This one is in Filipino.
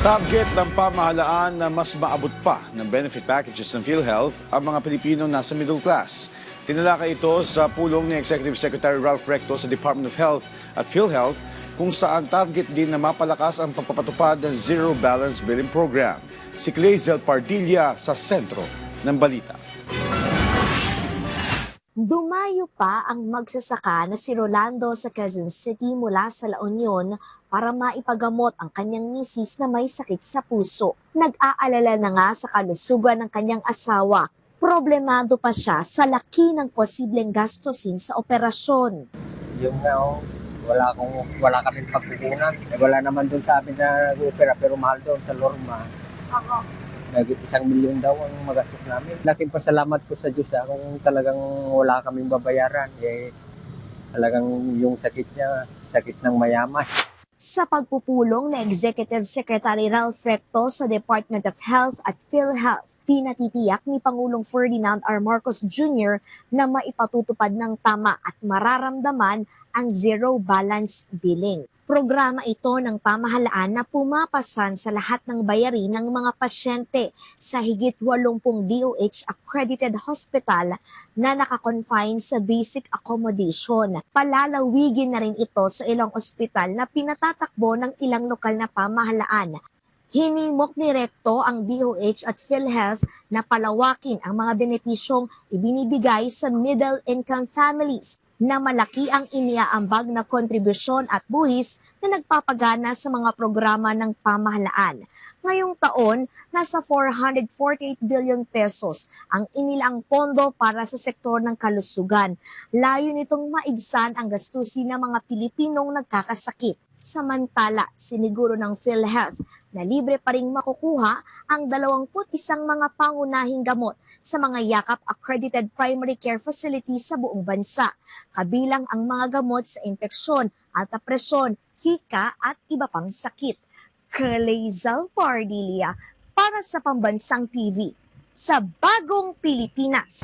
Target ng pamahalaan na mas maabot pa ng benefit packages ng PhilHealth ang mga Pilipino nasa middle class. Tinalakay ito sa pulong ni Executive Secretary Ralph Recto sa Department of Health at PhilHealth kung saan target din na mapalakas ang pagpapatupad ng Zero Balance Billing Program. Si Clazel Pardilla sa sentro ng balita. Dumayo pa ang magsasaka na si Rolando sa Quezon City mula sa La Union para maipagamot ang kanyang misis na may sakit sa puso. Nag-aalala na nga sa kalusugan ng kanyang asawa. Problemado pa siya sa laki ng posibleng gastusin sa operasyon. Yung wala kaming pagkukunan. Wala naman doon sa amin na opera pero mahal doon sa Lorma. Nagit 1 milyon daw ang magastos namin. Laking pasalamat po sa Diyos kung talagang wala kaming babayaran. Talagang yung sakit niya, sakit ng mayaman. Sa pagpupulong ni Executive Secretary Ralph Recto sa Department of Health at PhilHealth, pinatitiyak ni Pangulong Ferdinand R. Marcos Jr. na maipatutupad ng tama at mararamdaman ang Zero Balance Billing. Programa ito ng pamahalaan na pumapasan sa lahat ng bayarin ng mga pasyente sa higit 80 DOH-accredited hospital na nakakonfine sa basic accommodation. Palalawigin na rin ito sa ilang ospital na pinatatakbo ng ilang lokal na pamahalaan. Hinimok ni Recto ang DOH at PhilHealth na palawakin ang mga benepisyong ibinibigay sa middle-income families na malaki ang iniaambag na kontribusyon at buwis na nagpapagana sa mga programa ng pamahalaan. Ngayong taon, nasa 448 billion pesos ang inilaang pondo para sa sektor ng kalusugan. Layo nitong maibsan ang gastusin ng mga Pilipinong nagkakasakit. Samantala, siniguro ng PhilHealth na libre pa ring makukuha ang 21 mga pangunahing gamot sa mga yakap accredited primary care facilities sa buong bansa, kabilang ang mga gamot sa impeksyon, alta presyon, hika at iba pang sakit. Clazel Pardilla para sa Pambansang TV sa Bagong Pilipinas.